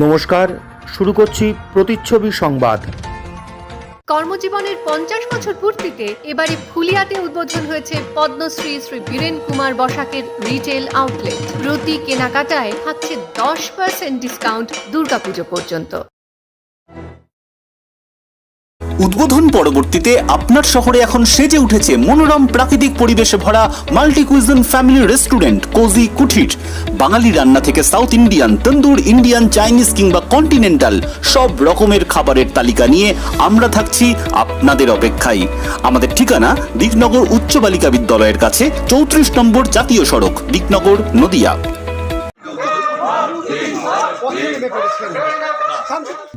নমস্কার, শুরু করছি প্রতিচ্ছবি সংবাদ। কর্মজীবনের 50 বছর পূর্তিতে এবারে ফুলিয়াতে উদ্বোধন হয়েছে পদ্মশ্রী শ্রী বীরেন কুমার বসাকের রিটেল আউটলেট। প্রতি কেনাকাটায় থাকছে 10% ডিসকাউন্ট দুর্গাপুজো পর্যন্ত। উদ্বোধন পরবর্তীতে আপনার শহরে এখন সেজে উঠেছে মনোরম প্রাকৃতিক পরিবেশে ভরা multi cuisine family restaurant cozy Kutir. Bengali রান্না থেকে South Indian, tandoor, Indian, Chinese কিংবা কন্টিনেন্টাল সব রকমের খাবারের তালিকা নিয়ে আমরা থাকছি আপনাদের অপেক্ষায়। আমাদের ঠিকানা দিকনগর উচ্চ বালিকা বিদ্যালয়ের কাছে, 34 নম্বর জাতীয় সড়ক, দিকনগর, নদিয়া।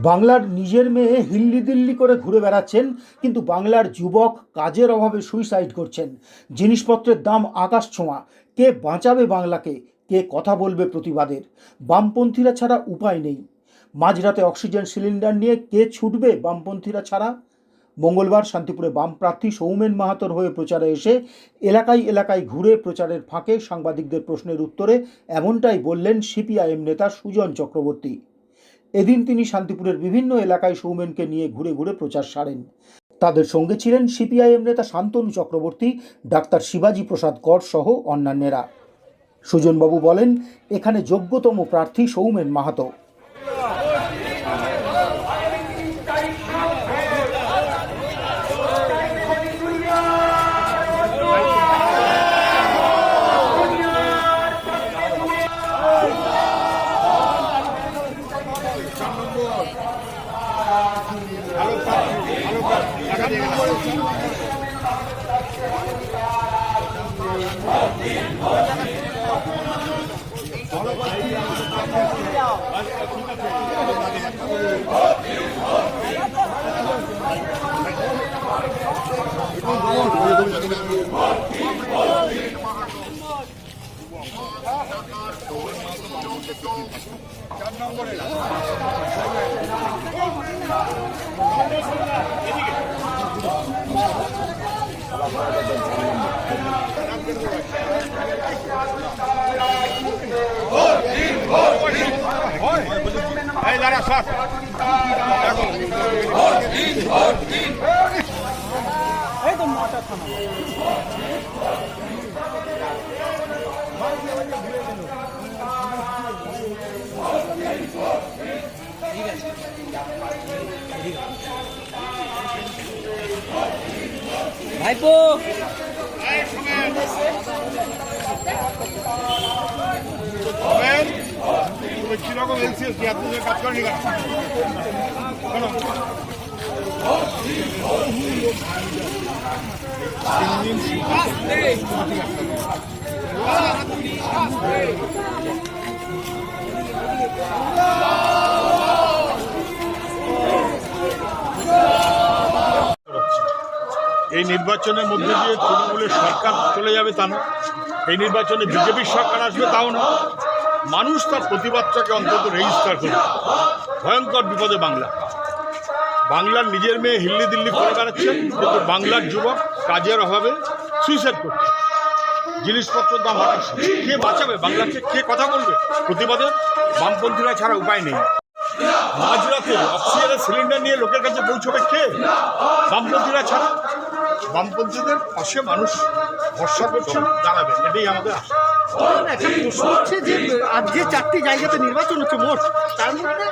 বাংলার নিজের মেয়ে হিল্লি দিল্লি করে ঘুরে বেড়াচ্ছেন, কিন্তু বাংলার যুবক কাজের অভাবে সুইসাইড করছেন। জিনিসপত্রের দাম আকাশ ছোঁয়া। কে বাঁচাবে বাংলাকে? কে কথা বলবে প্রতিবাদের? বামপন্থীরা ছাড়া উপায় নেই। মাঝরাতে অক্সিজেন সিলিন্ডার নিয়ে কে ছুটবে বামপন্থীরা ছাড়া? মঙ্গলবার শান্তিপুরে বাম প্রার্থী সৌমেন মাহাতোর হয়ে প্রচারে এসে এলাকায় এলাকায় ঘুরে প্রচারের ফাঁকে সাংবাদিকদের প্রশ্নের উত্তরে এমনটাই বললেন সিপিআইএম নেতা সুজন চক্রবর্তী। এদিন তিনি শান্তিপুরের বিভিন্ন এলাকায় সৌমেনকে নিয়ে ঘুরে ঘুরে প্রচার সারেন। তাদের সঙ্গে ছিলেন সিপিআইএম নেতা শান্তনু চক্রবর্তী, ডাক্তার শিবাজি প্রসাদ কর সহ অন্যান্যরা। সুজনবাবু বলেন, এখানে যোগ্যতম প্রার্থী সৌমেন মাহাতো। ভাইপো কিরকম এলসিএস কি আপনাদের কাজ করেনি এই নির্বাচনের মধ্যে দিয়ে তৃণমূলের সরকার চলে যাবে তা না, এই নির্বাচনে বিজেপির সরকার আসবে তাও না। মানুষ তার প্রতিবাদটাকে অন্তত রেজিস্টার করবে। ভয়ঙ্কর বিপদে বাংলার নিজের মেয়ে হিল্লি দিল্লি করে বেড়াচ্ছেন, কিন্তু বাংলার যুবক কাজের অভাবে সুইসাইড করছে। জিনিসপত্রের দাম আকাশ। কে বাঁচাবে বাংলাকে? কে কথা বলবে প্রতিবাদে? বামপন্থীরা ছাড়া উপায় নেই। মাঝরাতে অক্সিজেনের সিলিন্ডার নিয়ে লোকের কাছে পৌঁছবে কে? বামপন্থীরা ছাড়া। বামপন্থীদের পাশে মানুষ ভরসা করছে, দাঁড়াবে, এটাই আমাদের আশা। একটা প্রশ্ন হচ্ছে যে আজকে 4টি জায়গাতে নির্বাচন হচ্ছে মোট, তার মধ্যে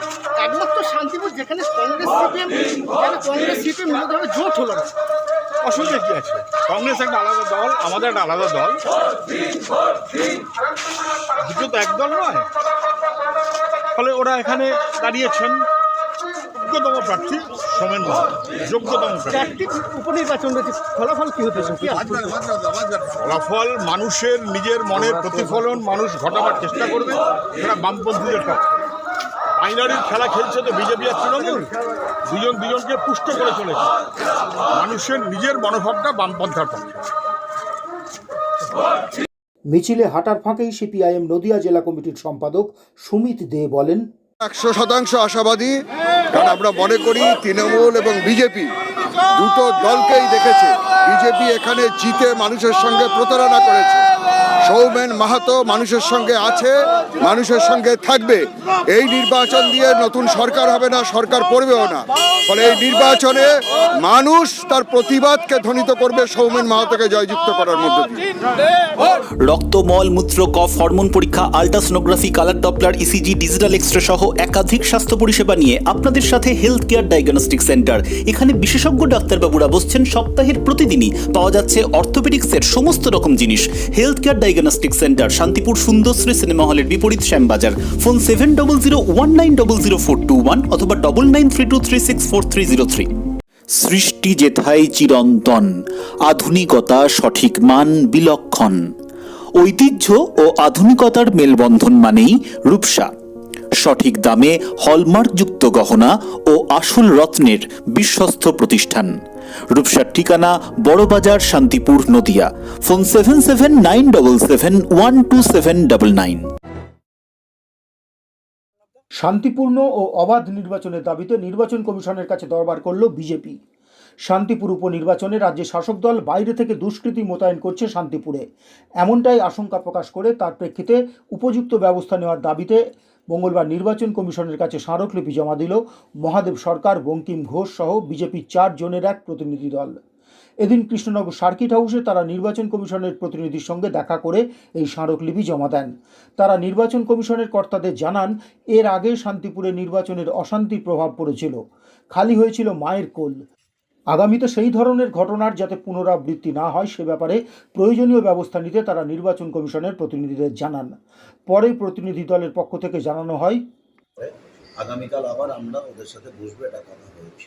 একমাত্র শান্তিপুর যেখানে কংগ্রেস সিপিএম মিলিতভাবে জোট হলো না। অসুবিধা কি আছে? কংগ্রেস একটা আলাদা দল, আমাদের একটা আলাদা দল, দুটো তো এক দল নয়। ফলে ওরা এখানে দাঁড়িয়েছেন। যোগ্যতম প্রার্থী সৌমেন মাহাতো, যোগ্যতম প্রার্থী। 4টি উপনির্বাচন রয়েছে, ফলাফল কি হতে চলেছে? ফলাফল মানুষের নিজের মনের প্রতিফলন মানুষ ঘটাবার চেষ্টা করবে। এরা বামপন্থীদের পক্ষে বাইনারির খেলা খেলছে তো বিজেপি আর তৃণমূল, দুজন দুজনকে পুষ্ট করে চলেছে। মানুষের নিজের মনোভাবটা বামপন্থার পক্ষে। মিছিলে হাঁটার ফাঁকেই সিপিআইএম নদিয়া জেলা কমিটির সম্পাদক সুমিত দে বলেন, 100% আশাবাদী, কারণ আমরা মনে করি তৃণমূল এবং বিজেপি দুটো দলকেই দেখেছে বিজেপি এখানে জিতে মানুষের সঙ্গে প্রতারণা করেছে। সৌমেন মাহাতো মানুষের সঙ্গে আছে, মানুষের সঙ্গে থাকবে। এই নির্বাচন দিয়ে নতুন সরকার হবে না, সরকার পড়বেও না। ফলে এই নির্বাচনে মানুষ তার প্রতিবাদকে ধ্বনিত করবে সৌমেন মাহাতোকে জয়যুক্ত করার মধ্য দিয়ে। রক্ত, মল, মূত্র, কফ, হরমোন পরীক্ষা, ultrasonography, colour doppler, ECG, digital x-ray সহ একাধিক স্বাস্থ্য পরিষেবা নিয়ে আপনাদের সাথে হেলথ কেয়ার ডায়াগনস্টিক সেন্টার। এখানে বিশেষজ্ঞ ডাক্তারবাবুরা বসছেন সপ্তাহের প্রতিদিনই। পাওয়া যাচ্ছে অর্থোপেডিক্সের সমস্ত রকম জিনিস। Health care diagnostic centre, Shantipur Sundarshree cinema হলের বিপরীত, শ্যামবাজার। ফোন 7001900421 অথবা 9932364303। সৃষ্টি যেথায় চিরন্তন, আধুনিকতা সঠিক মান বিলক্ষণ। ঐতিহ্য ও আধুনিকতার মেলবন্ধন মানেই রূপসা। সঠিক দামে হলমার্কযুক্ত গহনা ও আসল রত্নের বিশ্বস্ত প্রতিষ্ঠান। রূপসার ঠিকানা বড়বাজার, শান্তিপুর, নদিয়া। ফোন 7797712799। শান্তিপূর্ণ ও অবাধ নির্বাচনের দাবিতে নির্বাচন কমিশনের কাছে দরবার করল বিজেপি। শান্তিপুর উপনির্বাচনে রাজ্যের শাসক দল বাইরে থেকে দুষ্কৃতী মোতায়েন করছে শান্তিপুরে, এমনটাই আশঙ্কা প্রকাশ করে তার প্রেক্ষিতে উপযুক্ত ব্যবস্থা নেওয়ার দাবিতে মঙ্গলবার নির্বাচন কমিশনের কাছে স্মারকলিপি জমা দিল মহাদেব সরকার, বঙ্কিম ঘোষ সহ বিজেপির 4 জনের এক প্রতিনিধি দল। এদিন কৃষ্ণনগর সার্কিট হাউসে তারা নির্বাচন কমিশনের প্রতিনিধির সঙ্গে দেখা করে এই স্মারকলিপি জমা দেন। তারা নির্বাচন কমিশনের কর্তাদের জানান, এর আগে শান্তিপুরে নির্বাচনের অশান্তির প্রভাব পড়েছিল, খালি হয়েছিল মায়ের কোল। আগামীতে সেই ধরনের ঘটনার যাতে পুনরাবৃত্তি না হয় সে ব্যাপারে প্রয়োজনীয় ব্যবস্থা নিতে তারা নির্বাচন কমিশনের প্রতিনিধিদের জানান। পরে প্রতিনিধি দলের পক্ষ থেকে জানানো হয়, আগামীকাল আবার আমরা ওদের সাথে বসবো, এটা কথা হয়েছে।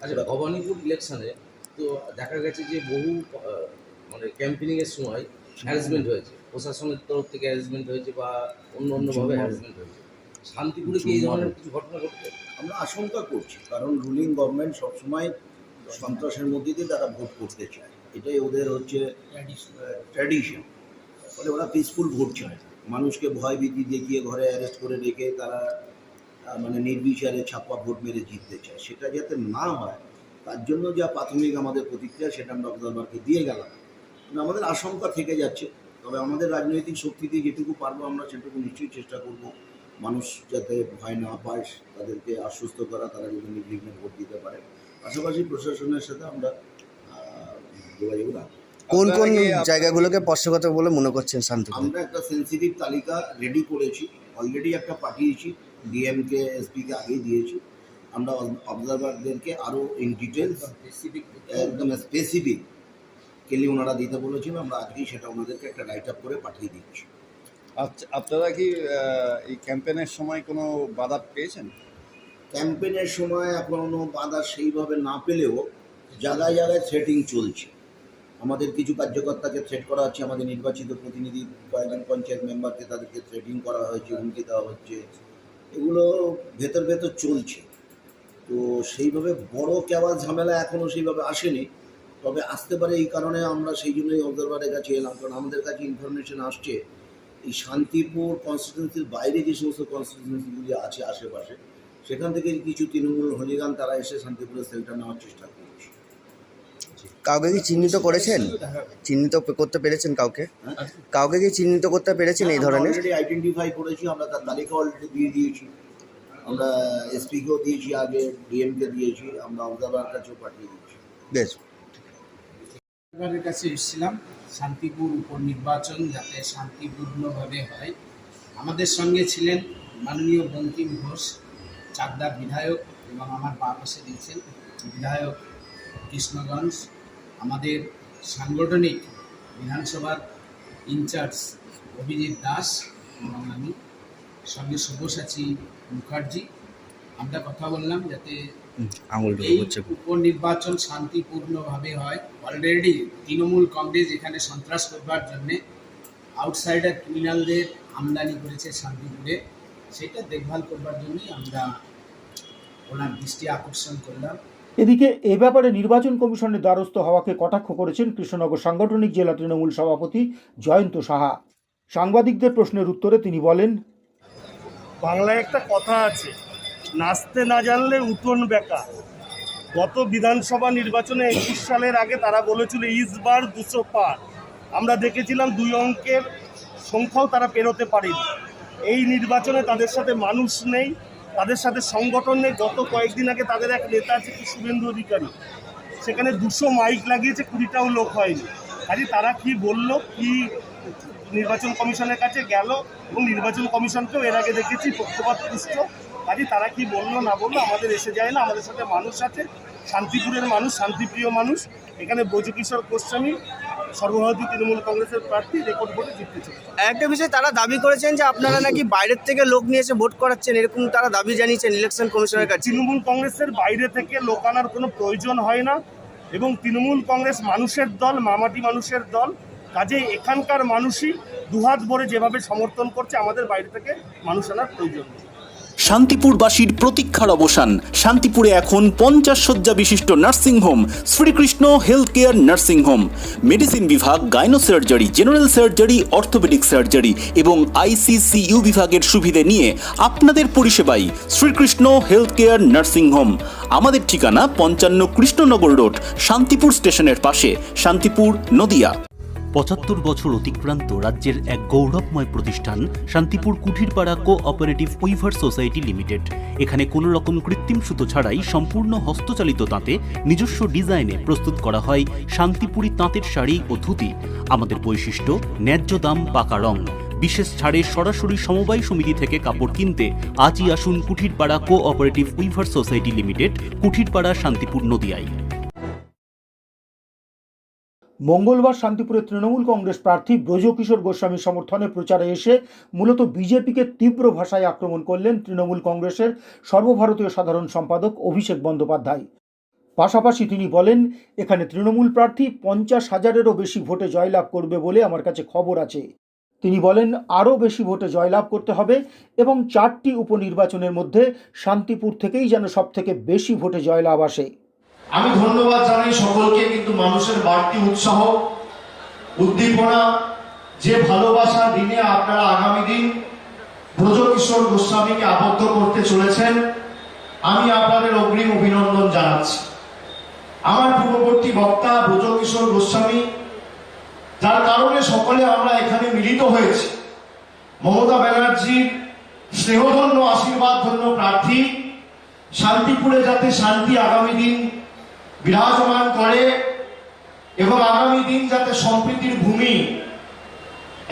আচ্ছা, ভবানীপুর ইলেকশনে তো দেখা গেছে যে বহু মানে ক্যাম্পেনিংয়ের সময় হ্যারাসমেন্ট হয়েছে, প্রশাসনের তরফ থেকে হ্যারাসমেন্ট হয়েছে বা অন্যভাবে হ্যারাসমেন্ট হয়েছে। শান্তিপুরে কি এই ধরনের কিছু ঘটনা ঘটছে? আমরা আশঙ্কা করছি, কারণ রুলিং গভর্নমেন্ট সবসময় সন্ত্রাসের মধ্যে দিয়ে তারা ভোট করতে চায়, এটাই ওদের হচ্ছে ট্র্যাডিশন। ফলে ওরা পিসফুল ভোট চায়, মানুষকে ভয় ভীতি দেখিয়ে ঘরে অ্যারেস্ট করে রেখে তারা মানে নির্বিচারে ছাপ্পা ভোট মেরে জিততে চায়। সেটা যাতে না হয় তার জন্য যা প্রাথমিক আমাদের প্রতিক্রিয়া সেটা আমরা অবজারভারকে দিয়ে গেলাম। কিন্তু আমাদের আশঙ্কা থেকে যাচ্ছে, তবে আমাদের রাজনৈতিক শক্তি দিয়ে যেটুকু পারবো আমরা সেটুকু নিশ্চয়ই চেষ্টা করব মানুষ যাতে ভয় না পায়, তাদেরকে আশ্বস্ত করা, তারা যদি নির্বিঘ্নে ভোট দিতে পারে। পাশাপাশি প্রশাসনের সাথে আমরা যোগাযোগ রাখবো। কোন কোন জায়গাগুলোকে স্পর্শগত বলে মনে করছেন শান্তিপুর? আমরা একটা সেন্সিটিভ তালিকা রেডি করেছি, অলরেডি একটা পাঠিয়েছি, ডিএমকে এসপিকে আগেই দিয়েছি। আমরা অবজারভারদেরকে আরও ইন ডিটেলস একদম স্পেসিফিক কেলি ওনারা দিতে বলেছিল, আমরা আজকেই সেটা ওনাদেরকে একটা রাইট আপ করে পাঠিয়ে দিচ্ছি। আচ্ছা, আপনারা কি এই ক্যাম্পেইনের সময় কোনো বাধা পেয়েছেন? ক্যাম্পেইনের সময় এখনও বাধা সেইভাবে না পেলেও জায়গায় জায়গায় থ্রেটিং চলছে। আমাদের কিছু কার্যকর্তাকে থ্রেট করা হচ্ছে, আমাদের নির্বাচিত প্রতিনিধি কয়েকজন পঞ্চায়েত মেম্বারকে তাদেরকে থ্রেটিং করা হয়েছে, হুমকি দেওয়া হচ্ছে, এগুলো ভেতর ভেতর চলছে। তো সেইভাবে বড় কেওয়া ঝামেলা এখনও সেইভাবে আসেনি, তবে আসতে পারে। এই কারণে আমরা সেই জন্যই অবজারভারের কাছে এলাম, কারণ আমাদের কাছে ইনফরমেশন আসছে এই শান্তিপুর কনস্টিটিউয়েন্সির বাইরে যে সমস্ত কনস্টিটিউয়েন্সিগুলি আছে আশেপাশে, সেখান থেকে কিছু তৃণমূল হলিগান তারা এসে শান্তিপুরের সেলটা নেওয়ার চেষ্টা করছে। কাউকে কি চিহ্নিত করেছেন? চিহ্নিত করতে পেরেছেন কাউকে? কাউকে কি চিহ্নিত করতে পেরেছেন এই ধরনের? অলরেডি আইডেন্টিফাই করেছি, আমরা তার তালিকা অলরেডি দিয়ে দিয়েছি, আমরা এসপিকেও দিয়েছি, আগে ডিএমকে দিয়েছি, আমরা অবজারভার কাছেও পাঠিয়ে দিয়েছি। বেশ, সরকারের কাছে এসেছিলাম শান্তিপুর উপনির্বাচন যাতে শান্তিপূর্ণভাবে হয়। আমাদের সঙ্গে ছিলেন মাননীয় বঙ্কিম ঘোষ, চাকদার বিধায়ক, এবং আমার বাঁ পাশে দিয়েছেন বিধায়ক কৃষ্ণগঞ্জ, আমাদের সাংগঠনিক বিধানসভার ইনচার্জ অভিজিৎ দাস এবং আমি, সঙ্গে সব্যসাচী মুখার্জি। আমরা কথা বললাম যাতে এই উপনির্বাচন শান্তিপূর্ণভাবে হয়। অলরেডি তৃণমূল কংগ্রেস এখানে সন্ত্রাস করবার জন্যে আউটসাইডার ক্রিমিনালদের আমদানি করেছে শান্তিপুরে, সেটা দেখভাল করবার জন্যই আমরা ওনার দৃষ্টি আকর্ষণ করলাম। এদিকে এ ব্যাপারে নির্বাচন কমিশনের দ্বারস্থ হওয়াকে কটাক্ষ করেছেন কৃষ্ণনগর সাংগঠনিক জেলা তৃণমূল সভাপতি জয়ন্ত সাহা। সাংবাদিকদের প্রশ্নের উত্তরে তিনি বলেন, বাংলায় একটা কথা আছে, নাচতে না জানলে উঠোন বেকা। গত বিধানসভা নির্বাচনে 21 সালের আগে তারা বলেছিল ইসবার 200 পার। আমরা দেখেছিলাম 2 অঙ্কের সংখ্যাও তারা পেরোতে পারেনি। এই নির্বাচনে তাদের সাথে মানুষ নেই, তাদের সাথে সংগঠন নেই। গত কয়েকদিন আগে তাদের এক নেতা আছে কি শুভেন্দু অধিকারী, সেখানে 200 মাইক লাগিয়েছে, 20টাও লোক হয়নি। কাজে তারা কি বলল, কি নির্বাচন কমিশনের কাছে গেল, এবং নির্বাচন কমিশনকেও এর আগে দেখেছি পক্ষপাত পুষ্ট। কাজে তারা কি বললো না বললো আমাদের এসে যায় না। আমাদের সাথে মানুষ আছে, শান্তিপুরের মানুষ, শান্তিপ্রিয় মানুষ। এখানে ব্রজকিশোর গোস্বামী সর্বভারতীয় তৃণমূল কংগ্রেসের প্রার্থী রেকর্ড ভোটে জিততে চলেছে। একটা বিষয় তারা দাবি করেছেন যে আপনারা নাকি বাইরের থেকে লোক নিয়ে এসে ভোট করাচ্ছেন, এরকম তারা দাবি জানিয়েছেন ইলেকশন কমিশনের কাছে। তৃণমূল কংগ্রেসের বাইরে থেকে লোক আনার কোনো প্রয়োজন হয় না, এবং তৃণমূল কংগ্রেস মানুষের দল, মামাটি মানুষের দল। কাজে এখানকার মানুষই দুহাত ভরে যেভাবে সমর্থন করছে, আমাদের বাইরে থেকে মানুষ আনার প্রয়োজন নেই। শান্তিপুরবাসীর প্রতীক্ষার অবসান। শান্তিপুরে এখন 50 শয্যা বিশিষ্ট nursing home Srikrishna health care nursing home. Medicine বিভাগ, gynae surgery, general surgery, orthopaedic surgery এবং ICCU বিভাগের সুবিধে নিয়ে আপনাদের পরিষেবায় শ্রীকৃষ্ণ হেলথ কেয়ার নার্সিংহোম। আমাদের ঠিকানা 55 কৃষ্ণনগর রোড, শান্তিপুর স্টেশনের পাশে, শান্তিপুর, নদিয়া। ৭৫ বছর অতিক্রান্ত রাজ্যের এক গৌরবময় প্রতিষ্ঠান Shantipur Kutirpara cooperative weaver society limited. এখানে কোনো রকম কৃত্রিম সুতো ছাড়াই সম্পূর্ণ হস্তচালিত তাঁতে নিজস্ব ডিজাইনে প্রস্তুত করা হয় শান্তিপুরি তাঁতের শাড়ি ও ধুতি। আমাদের বৈশিষ্ট্য ন্যায্য দাম, পাকা রং। বিশেষ ছাড়ে সরাসরি সমবায় সমিতি থেকে কাপড় কিনতে আজই আসুন Kutirpara cooperative weaver society limited, Kutirpara, Shantipur, নদিয়ায়। মঙ্গলবার শান্তিপুরে তৃণমূল কংগ্রেস প্রার্থী ব্রজকিশোর গোস্বামীর সমর্থনে প্রচারে এসে মূলত বিজেপিকে তীব্র ভাষায় আক্রমণ করলেন তৃণমূল কংগ্রেসের সর্বভারতীয় সাধারণ সম্পাদক অভিষেক বন্দ্যোপাধ্যায়। পাশাপাশি তিনি বলেন, এখানে তৃণমূল প্রার্থী 50,000-এরও বেশি ভোটে জয়লাভ করবে বলে আমার কাছে খবর আছে। তিনি বলেন, আরও বেশি ভোটে জয়লাভ করতে হবে এবং 4টি উপনির্বাচনের মধ্যে শান্তিপুর থেকেই যেন সবথেকে বেশি ভোটে জয়লাভ আসে। আমি ধন্যবাদ জানাই সকলকে, কিন্তু মানুষের বাড়তি উৎসাহ, উদ্দীপনা, যে ভালোবাসা দিনে আপনারা আগামী দিন ব্রজকিশোর গোস্বামীকে আবদ্ধ করতে চলেছেন, আমি আপনাদের অগ্রিম অভিনন্দন জানাচ্ছি। আমার পূর্ববর্তী বক্তা ব্রজকিশোর গোস্বামী, যার কারণে সকলে আমরা এখানে মিলিত হয়েছি, মমতা ব্যানার্জির স্নেহধন্য, আশীর্বাদ ধন্য প্রার্থী, শান্তিপুরে যাতে শান্তি আগামী দিন বিরাজমান করে এবং আগামী দিন যাতে সম্প্রীতির ভূমি,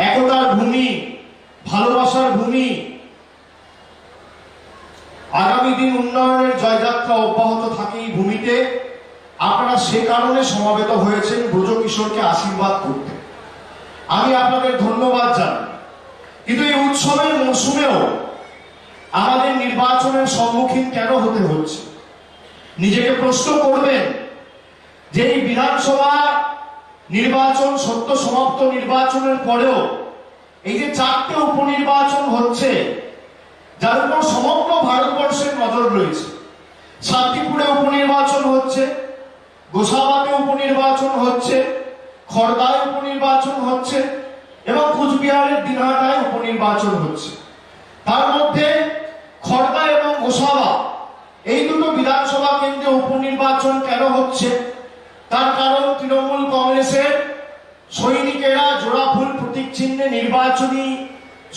একতার ভূমি, ভালোবাসার ভূমি, আগামী দিন উন্নয়নের জয়যাত্রা অব্যাহত থাকে এই ভূমিতে। আপনারা সে কারণে সমবেত হয়েছেন ব্রজকিশোরকে আশীর্বাদ করতে। আমি আপনাদের ধন্যবাদ জানাই। কিন্তু এই উৎসবের মৌসুমেও আমাদের নির্বাচনের সম্মুখীন কেন হতে হচ্ছে? নিজেকে প্রশ্ন করবেন যে এই বিধানসভা নির্বাচন, সদ্য সমাপ্ত নির্বাচনের পরেও এই যে 4টে উপনির্বাচন হচ্ছে, যার উপর সমগ্র ভারতবর্ষের নজর রয়েছে। শান্তিপুরে উপনির্বাচন হচ্ছে, গোসাবাতে উপনির্বাচন হচ্ছে, খড়দায় উপনির্বাচন হচ্ছে এবং কুচবিহারের দিনহাটায় উপনির্বাচন হচ্ছে। তার মধ্যে খড়দা এবং গোসাবা এই দুটো বিধানসভা কেন্দ্রে উপনির্বাচন কেন হচ্ছে? তার কারণ তৃণমূল কংগ্রেসের সৈনিকেরা জোড়াফুল প্রতীক চিহ্নে নির্বাচনী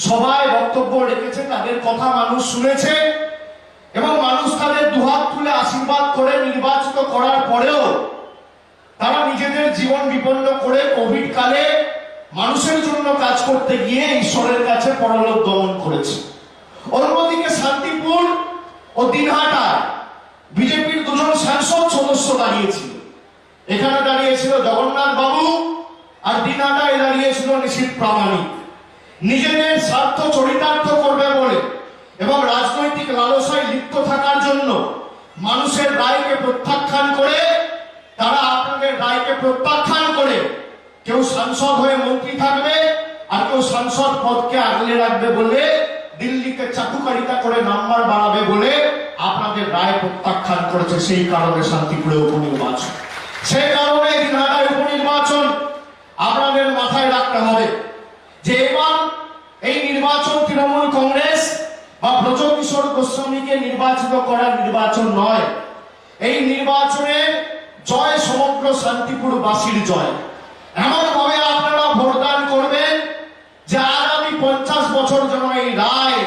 সভায় বক্তব্য রেখেছে, তাদের কথা মানুষ শুনেছে এবং মানুষ তাদের দুহাত তুলে আশীর্বাদ করে নির্বাচিত করার পরেও তারা নিজেদের জীবন বিপন্ন করে কোভিড কালে মানুষের জন্য কাজ করতে গিয়ে ঈশ্বরের কাছে পরলোক গমন করেছে। অন্যদিকে শান্তিপুর ও দিনহাটায় বিজেপির 2জন সাংসদ সদস্য দাঁড়িয়েছিল। এখানে দাঁড়িয়েছিল জগন্নাথ বাবু আর দিনহাটায় দাঁড়িয়েছিল নিশীথ প্রামাণিক। নিজেদের স্বার্থ চরিতার্থ করবে বলে এবং রাজনৈতিক লালসায় লিপ্ত থাকার জন্য মানুষের রায়কে প্রত্যাখ্যান করে, তারা আপনাদের রায়কে প্রত্যাখ্যান করে কেউ সাংসদ হয়ে মন্ত্রী থাকবে আর কেউ সাংসদ পদকে আগলে রাখবে বলে দিল্লিতে চাটুকারিতা করে নাম্বার বাড়াবে বলে আপনাদের রায় প্রত্যাখ্যান করেছে। সেই কারণে শান্তিপুরে উপনির্বাচন, সেই কারণে দিনহাটায় উপনির্বাচন। আপনাদের মাথায় রাখতে হবে যে এবার এই নির্বাচন তৃণমূল কংগ্রেস বা ব্রজকিশোর গোস্বামীকে নির্বাচিত করার নির্বাচন নয়। এই নির্বাচনে জয় সমগ্র শান্তিপুরবাসীর জয়। এমন ভাবে আপনারা ভোটদান করবেন যে 50 বছর যেন এই রায়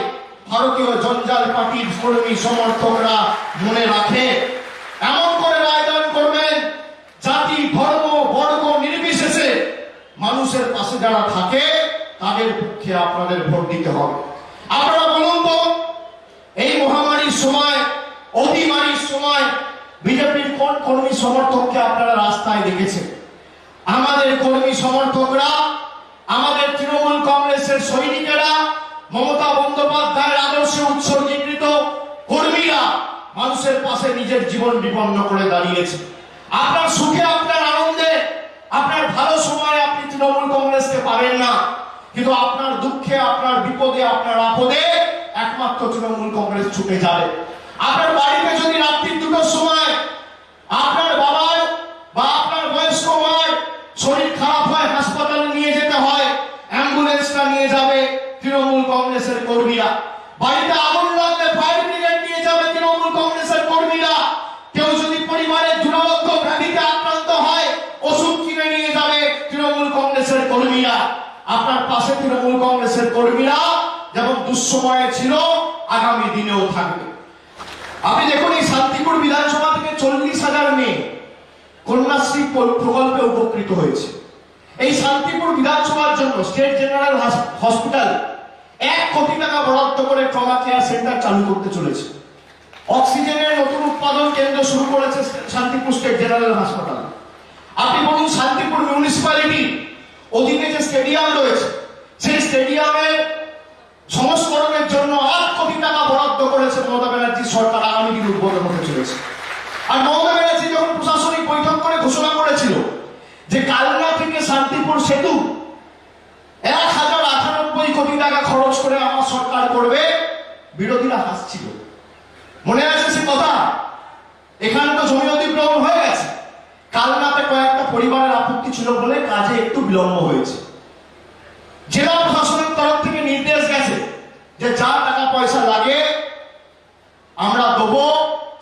ভারতীয় জঞ্জাল পার্টির কর্মী সমর্থকরা মনে রাখে। এমন করে রায়দান করবেন জাতি ধর্ম বর্গ নির্বিশেষে মানুষের পাশে যারা থাকে তাদের পক্ষে আপনাদের ভোট দিতে হবে। আপনারা বলুন তো, এই মহামারীর সময়, অতিমারীর সময় বিজেপির কোন কর্মী সমর্থককে আপনারা রাস্তায় দেখেছেন? আমাদের কর্মী সমর্থকরা, আমাদের তৃণমূল কংগ্রেসের সৈনিকেরা, মমতা বন্দ্যোপাধ্যায়ের আদর্শে উৎসর্গীকৃত কর্মীরা মানুষের পাশে নিজের জীবন বিপন্ন করে দাঁড়িয়েছে। আপনার সুখে, আপনার আনন্দে, আপনার ভালো সময় আপনি তৃণমূল কংগ্রেসকে পাবেন না, কিন্তু আপনার দুঃখে, আপনার বিপদে, আপনার আপদে একমাত্র তৃণমূল কংগ্রেস ছুটে যাবে। আপনার বাড়িতে যদি রাত্রি 2টোর সময় আপনার বাবার বা আপনার বয়স্ক মায়ের শরীর খারাপ হয়, হাসপাতালে নিয়ে যেতে হয়, অ্যাম্বুলেন্সটা নিয়ে যাবে তৃণমূল কংগ্রেসের কর্মীরা। বাড়িতে আগুন লাগলে ফায়ার ব্রিগেড নিয়ে যাবে তৃণমূল কংগ্রেসের কর্মীরা। কেউ যদি পরিবারের দুরারোগ্য ব্যাধিতে আক্রান্ত হয়, ওষুধ কিনে নিয়ে যাবে তৃণমূল কংগ্রেসের কর্মীরা। আপনার পাশে তৃণমূল কংগ্রেসের কর্মীরা যেমন দুঃসময়ে ছিল, আগামী দিনেও থাকবে। আপনি দেখুন, এই শান্তিপুর বিধানসভা থেকে 40,000 মেয়ে কন্যাশ্রী প্রকল্পে উপকৃত হয়েছে। এই শান্তিপুর বিধানসভার জন্য স্টেট জেনারেল হসপিটাল 1 কোটি টাকা বরাদ্দ করে ট্রমা কেয়ার সেন্টার চালু করতে চলেছে। অক্সিজেনের নতুন উৎপাদন কেন্দ্র শুরু করেছে শান্তিপুর স্টেট জেনারেল হাসপাতাল। আপনি বলুন, শান্তিপুর মিউনিসিপ্যালিটি অধীনে যে স্টেডিয়াম রয়েছে, সেই স্টেডিয়ামের সংস্করণের জন্য 8 কোটি টাকা বরাদ্দ করেছে মমতা ব্যানার্জি সরকার। আগামী দিন উদ্বোধন হতে চলেছে। আর মমতা ব্যানার্জি যখন প্রশাসনিক বৈঠক করে ঘোষণা করেছিল যে কালনা থেকে শান্তিপুর সেতু 1098 কোটি টাকা খরচ করে আমার সরকার করবে, বিরোধীরা হাসছিল। মনে আছে সে কথা? এখানে তো জমি অধিগ্রহণ হয়ে গেছে, কালনাতে কয়েকটা পরিবারের আপত্তি ছিল বলে কাজে একটু বিলম্ব হয়েছে। জেলা প্রশাসনের তরফ থেকে নির্দেশ গেছে যে যা টাকা পয়সা লাগে আমরা দেবো।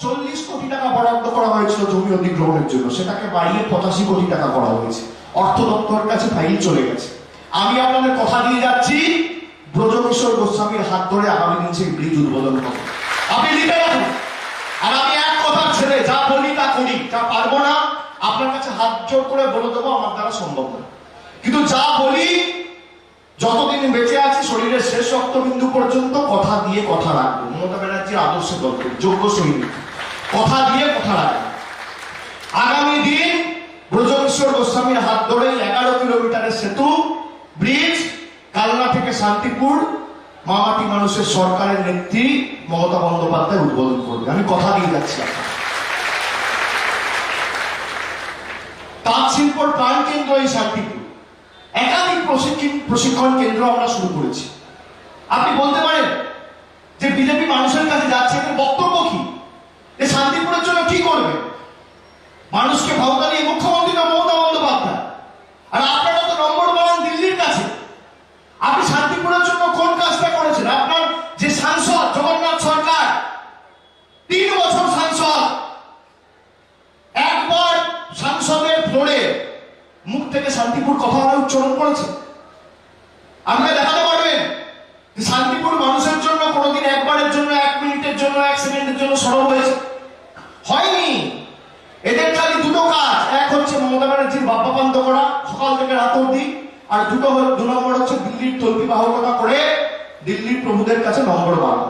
40 কোটি টাকা বরাদ্দ করা হয়েছিল জমি অধিগ্রহণের জন্য, সেটাকে বাড়িয়ে 85 কোটি টাকা করা হয়েছে। অর্থ দপ্তরের কাছে ফাইল চলে গেছে। আমি আপনাদের কথা দিয়ে যাচ্ছি, ব্রজকিশোর গোস্বামীর হাত ধরে আগামী দিন সেই ব্রিজ উদ্বোধন হবে। আপনি লিখে রাখুন। আর আমি এক কথা ছেড়ে যা বলি তা করি, যা পারবো না আপনার কাছে হাত জোর করে বলে দেবো আমার দ্বারা সম্ভব না, কিন্তু যা বলি যতদিন বেঁচে আছি শরীরের শেষ রক্তবিন্দু পর্যন্ত কথা দিয়ে কথা রাখবো। মমতা ব্যানার্জির আদর্শে দলকে যোগ্য সৈনিক, কথা দিয়ে কথা রাখবো। আগামী দিন ব্রজকিশোর গোস্বামীর হাত ধরে 11 কিলোমিটারের সেতু ব্রিজ কালনা থেকে শান্তিপুর মামাটি মানুষের সরকারের নেত্রী মমতা বন্দ্যোপাধ্যায় উদ্বোধন করবে। আমি কথা দিয়ে যাচ্ছি। তাঁত শিল্পর প্রাণ কেন্দ্র এই শান্তিপুর, একাধিক প্রশিক্ষণ কেন্দ্র আমরা শুরু করেছি। আপনি বলতে পারেন যে বিজেপি মানুষের কাছে যাচ্ছে, এদের বক্তব্য কি? যে শান্তিপুরের জন্য কি করবে? মানুষকে ভাবনা নিয়ে মুখ্যমন্ত্রী না মমতা বন্দ্যোপাধ্যায়? আর আপনারা তো নম্বর বানান দিল্লির কাছে। আপনি শান্তিপুরের জন্য কোন কাজটা করেছেন? আপনার যে সাংসদ জগন্নাথ সরকার, 3 বছর সাংসদ, একবার সাংসদের ফ্লোরে মুখ থেকে শান্তিপুর কথা উচ্চারণ করেছে? আপনারা দেখাতে পারবেন যে শান্তিপুর মানুষের জন্য কোনোদিন একবারের জন্য, 1 মিনিটের জন্য, 1 সেকেন্ডের জন্য সরব হয়েছে? হয়নি। এদের খালি 2টো কাজ, এক হচ্ছে মমতা ব্যানার্জির বাপ্পা পান্ত করা সকাল থেকে রাত অবধি, আর 2 নম্বর হচ্ছে দিল্লির তল্পি বাহকতা করে দিল্লির প্রভুদের কাছে নম্বর বাড়ানো।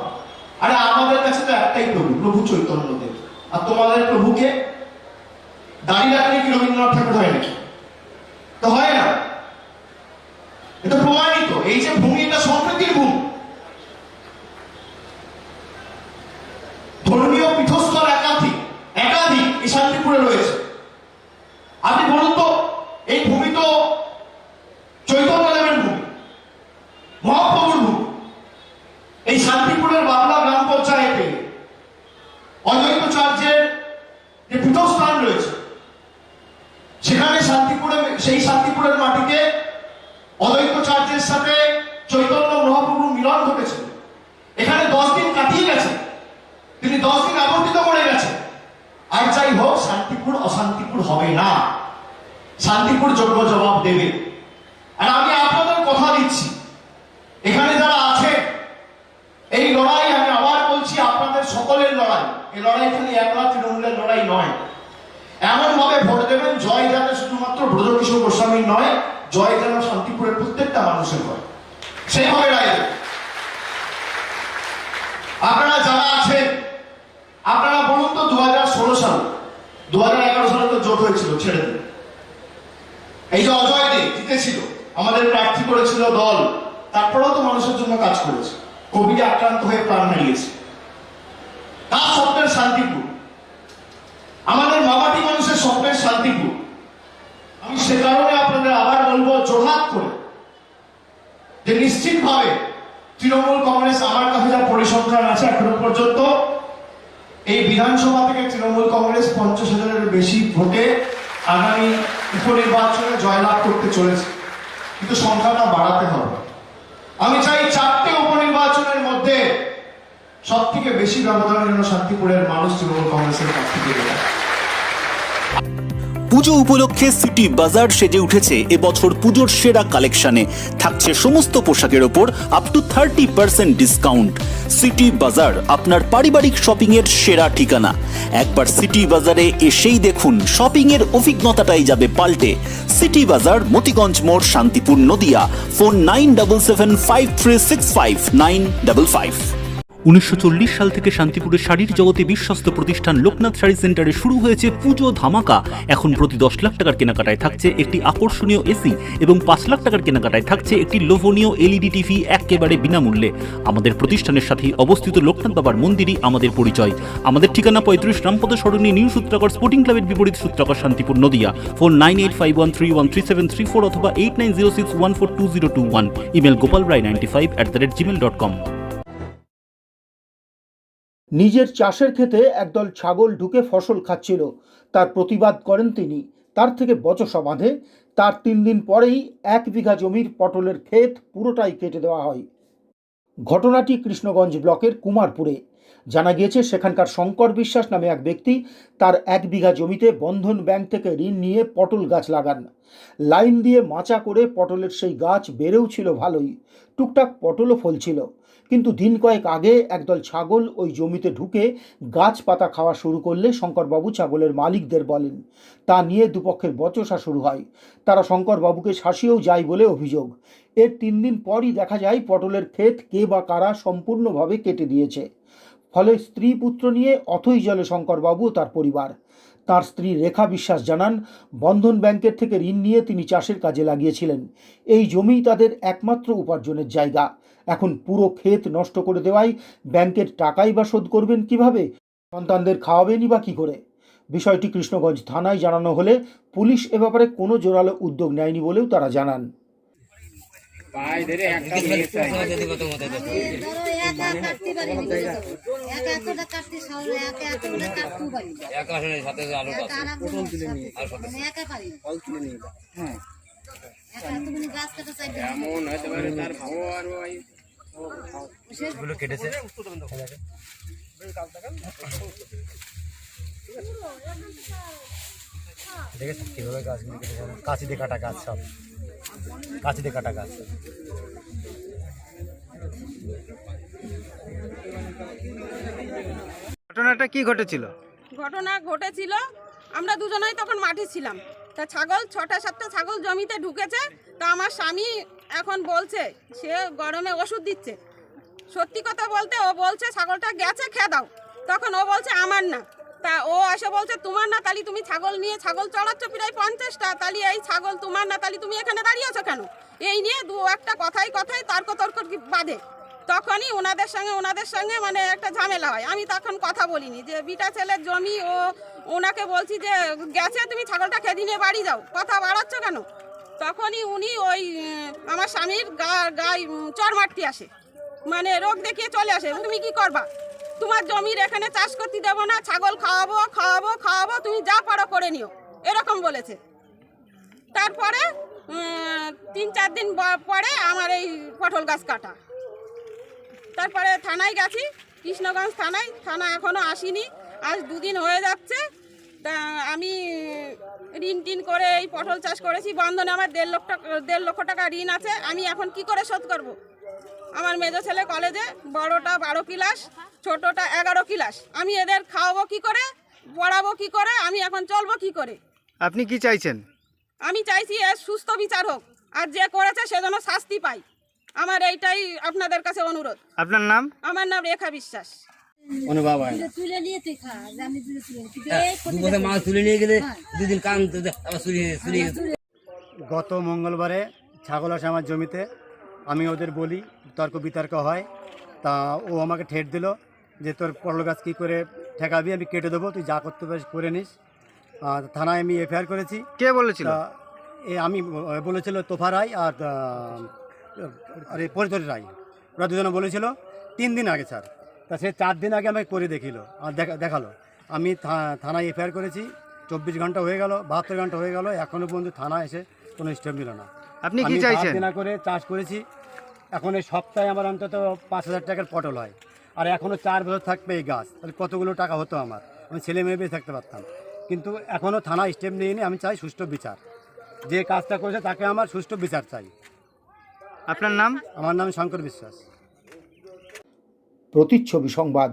আরে আমাদের কাছে তো একটাই প্রভু, প্রভু চৈতন্যদেব। আর তোমাদের প্রভুকে দাঁড়িয়ে রাখলে কি রবীন্দ্রনাথ ঠাকুর হয় নাকি? তো হয় না। এটা প্রমাণিত। এই যে ভূমি, এটা সম্প্রীতির ভূমি। ধর্মীয় পীঠস্থল একাধিক এই শান্তিপুরে রয়েছে। আপনি বলুন তো, এই ভূমি তো চৈতন্যদেবের ভূমি, মহাপ্রভুর ভূমি। এই শান্তিপুরের বাংলা গ্রাম পঞ্চায়েতে অদ্বৈতাচার্যের যে পীঠস্থান রয়েছে, সেখানে সেই শান্তিপুরের মাটিতে অদ্বৈতাচার্যের সাথে চৈতন্য মহাপ্রভুর মিলন ঘটেছিল। এখানে 10 দিন কাটিয়ে গেছে, তিনি 10 দিন আবর্তিত করে গেছে। আর যাই হোক, শান্তিপুর অশান্তিপুর হবে না, শান্তিপুর যোগ্য জবাব দেবে। আর আমি আপনাদের কথা দিচ্ছি, এখানে এই লড়াই খালি একলা তৃণমূলের লড়াই নয়। এমন ভাবে ভোট দেবেন জয় যাতে শুধুমাত্র ব্রজকিশোর গোস্বামী নয়, জয় যেন শান্তিপুরের প্রত্যেকটা মানুষের হয়, সেইভাবে রায় দেবেন। আপনারা যারা আছেন আপনারা বলুন তো 2016 সাল 2011 সালে তো জোট হয়েছিল, ছেড়ে দিন। এই যে অজয় দে জিতেছিল, আমাদের প্রার্থী করেছিল দল, তারপরেও তো মানুষের জন্য কাজ করেছে, কোভিডে আক্রান্ত হয়ে প্রাণ হারিয়েছে। তার স্বপ্নের শান্তিপুর, আমাদের মামাটি মানুষের স্বপ্নের শান্তিপুর। আমি সে কারণে আপনাদের আবার বলবো জোরহাত করে যে নিশ্চিতভাবে তৃণমূল কংগ্রেস, আমার কাছে যা পরিসংখ্যান আছে এখনো পর্যন্ত এই বিধানসভা থেকে তৃণমূল কংগ্রেস 50,000-এর বেশি ভোটে আগামী উপনির্বাচনে জয়লাভ করতে চলেছে, কিন্তু সংখ্যাটা বাড়াতে হবে। আমি চাই 4টে উপনির্বাচনের মধ্যে সব থেকে বেশি ব্যবধান যেন শান্তিপুরের মানুষ তৃণমূল কংগ্রেসের কাছ থেকে দেয়। পুজো উপলক্ষে সিটি বাজার সেজে উঠেছে এবছর পুজোর সেরা কালেকশনে। থাকছে সমস্ত পোশাকের ওপর আপ টু 30% ডিসকাউন্ট। সিটি বাজার আপনার পারিবারিক শপিং এর সেরা ঠিকানা। একবার সিটি বাজারে এসেই দেখুন, শপিং এর অভিজ্ঞতাটাই যাবে পাল্টে। সিটি বাজার, মতিগঞ্জ মোড়, শান্তিপুর, নদিয়া। ফোন 9775365955। 1940 সাল থেকে শান্তিপুরের শাড়ির জগতে বিশ্বস্ত প্রতিষ্ঠান লোকনাথ শাড়ি সেন্টারে শুরু হয়েছে পুজো ধামাকা। এখন প্রতি 10 লাখ টাকার কেনাকাটায় থাকছে একটি আকর্ষণীয় এসি এবং 5 লাখ টাকার কেনাকাটায় থাকছে একটি লোভনীয় এলইডি টিভি একেবারে বিনামূল্যে। আমাদের প্রতিষ্ঠানের সাথেই অবস্থিত লোকনাথ বাবার মন্দিরই আমাদের পরিচয়। আমাদের ঠিকানা 35 রামপদ সরণি, নিউ সূত্রাগড় স্পোর্টিং ক্লাবের বিপরীত, সূত্রাগড়, শান্তিপুর, নদিয়া। ফোন 9851313734 অথবা 8906142021। Email gopalrai95@gmail.com। নিজের চাষের ক্ষেতে একদল ছাগল ঢুকে ফসল খাচ্ছিল, তার প্রতিবাদ করেন তিনি। তার থেকে বচসা বাঁধে। তার 3 দিন পরেই 1 বিঘা জমির পটলের ক্ষেত পুরোটাই কেটে দেওয়া হয়। ঘটনাটি কৃষ্ণগঞ্জ ব্লকের কুমারপুরে। জানা গিয়েছে সেখানকার শঙ্কর বিশ্বাস নামে এক ব্যক্তি তার 1 বিঘা জমিতে বন্ধন ব্যাংক থেকে ঋণ নিয়ে পটল গাছ লাগান। লাইন দিয়ে মাচা করে পটলের সেই গাছ বেড়েও ছিল ভালোই, টুকটাক পটলও ফলছিল। কিন্তু দিন কয়েক আগে একদল ছাগল ওই জমিতে ঢুকে গাছ পাতা খাওয়া শুরু করলে শঙ্করবাবু ছাগলের মালিকদের বলেন। তা নিয়ে দুপক্ষের বচসা শুরু হয়। তারা শঙ্করবাবুকে শাসিয়েও যায় বলে অভিযোগ। এর 3 দিন পরই দেখা যায় পটলের ক্ষেত কে বা কারা সম্পূর্ণভাবে কেটে দিয়েছে। ফলে স্ত্রী পুত্র নিয়ে অথই জলে শঙ্করবাবু ও তার পরিবার। তার স্ত্রী রেখা বিশ্বাস জানান, বন্ধন ব্যাংকের থেকে ঋণ নিয়ে তিনি চাষের কাজে লাগিয়েছিলেন। এই জমি তাদের একমাত্র উপার্জনের জায়গা। এখন পুরো ক্ষেত নষ্ট করে দেওয়ায় ব্যাংকের টাকাই বা শোধ করবেন কিভাবে? সন্তানদের খাওয়াবেনই বা কী করে? বিষয়টি কৃষ্ণগঞ্জ থানায় জানানো হলে পুলিশ এ ব্যাপারে কোনো জোরালো উদ্যোগ নেয়নি বলেও তারা জানান। দেখেছেন কিভাবে গাছগুলো কেটেছে, কাঁচি দিয়ে কাটা গাছ, সব কাঁচি দিয়ে কাটা গাছ। ঘটনাটা কি ঘটেছিল? ঘটনা ঘটেছিল, আমরা দুজনেই তখন মাঠে ছিলাম। তা ছাগল 6টা-7টা ছাগল জমিতে ঢুকেছে। তা আমার স্বামী এখন বলছে সে গরমে ওষুধ দিচ্ছে। সত্যি কথা বলতে ও বলছে ছাগলটা গেছে, খেয়ে দাও। তখন ও বলছে আমার না। তা ও এসে বলছে তোমার না, তাহলে তুমি ছাগল নিয়ে ছাগল চড়াচ্ছ প্রায় 50টা, তাহলে এই ছাগল তোমার না, তাহলে তুমি এখানে দাঁড়িয়েছো কেন? এই নিয়ে দু একটা কথায় তর্ক বাঁধে। তখনই ওনাদের সঙ্গে মানে একটা ঝামেলা হয়। আমি তখন কথা বলিনি, যে বিটা ছেলের জমি, ও ওনাকে বলছি যে গেছে, তুমি ছাগলটা খেয়ে নিয়ে বাড়ি যাও, কথা বাড়াচ্ছ কেন? তখনই উনি ওই আমার স্বামীর গায়ে চর মারতে আসে, মানে রোগ দেখিয়ে চলে আসে। তুমি কি করবা? তোমার জমির এখানে চাষ করতে দেবো না, ছাগল খাওয়াবো, তুমি যা পারো করে নিও, এরকম বলেছে। তারপরে 3-4 দিন পরে আমার এই পটল গাছ কাটা। তারপরে থানায় গেছি, কৃষ্ণগঞ্জ থানা এখনও আসেনি, আজ 2 দিন হয়ে যাচ্ছে। তা আমি ঋণ টিন করে এই পটল চাষ করেছি, বন্ধনে আমার 1.5 লক্ষ টাকা ঋণ আছে। আমি এখন কি করে শোধ করব? আমার মেজো ছেলে কলেজে, বড়টা 12 ক্লাস, ছোটটা 11 ক্লাস। আমি এদের খাওয়াবো কি করে, পড়াবো কি করে, আমি এখন চলবো কি করে? আপনি কি চাইছেন? আমি চাইছি এর সুস্থ বিচার হোক, আর যে করেছে সে যেন শাস্তি পায়। আমার এইটাই আপনাদের কাছে অনুরোধ। আপনার নাম? আমার নাম রেখা বিশ্বাস। অনুভব হয় গত মঙ্গলবারে ছাগল আসে আমার জমিতে, আমি ওদের বলি, তর্ক বিতর্ক হয়, তা ও আমাকে ঠেট দিল যে তোর পটল গাছ কী করে ঠেকাবি, আমি কেটে দেবো, তুই যা করতে পারিস করে নিস। থানায় আমি এফআইআর করেছি। কে বলেছিল? আমি বলেছিল তোফা রায় আর আরে পরিতোষ রায়, ওরা দুজনে বলেছিল 3 দিন আগে স্যার। তা সে 4 দিন আগে আমাকে করে দেখিল আর দেখালো। আমি থানায় এফআইআর করেছি, 24 ঘন্টা হয়ে গেল, 72 ঘন্টা হয়ে গেল, এখনও পর্যন্ত থানা এসে কোনো স্টেপ নিল না। আপনি কি চাইছেন? আমি করে চাষ করেছি, এখন এই সপ্তাহে আমার অন্তত 5,000 টাকার পটল হয়, আর এখনও 4 বছর থাকবে এই গাছ, তাহলে কতগুলো টাকা হতো আমার, আমি ছেলে মেয়ে বেঁচে থাকতে পারতাম। কিন্তু এখনও থানা স্টেপ নিয়ে আমি চাই সুষ্ঠু বিচার, যে কাজটা করেছে তাকে আমার সুষ্ঠু বিচার চাই। আপনার নাম? আমার নাম শঙ্কর বিশ্বাস। প্রতিচ্ছবি সংবাদ।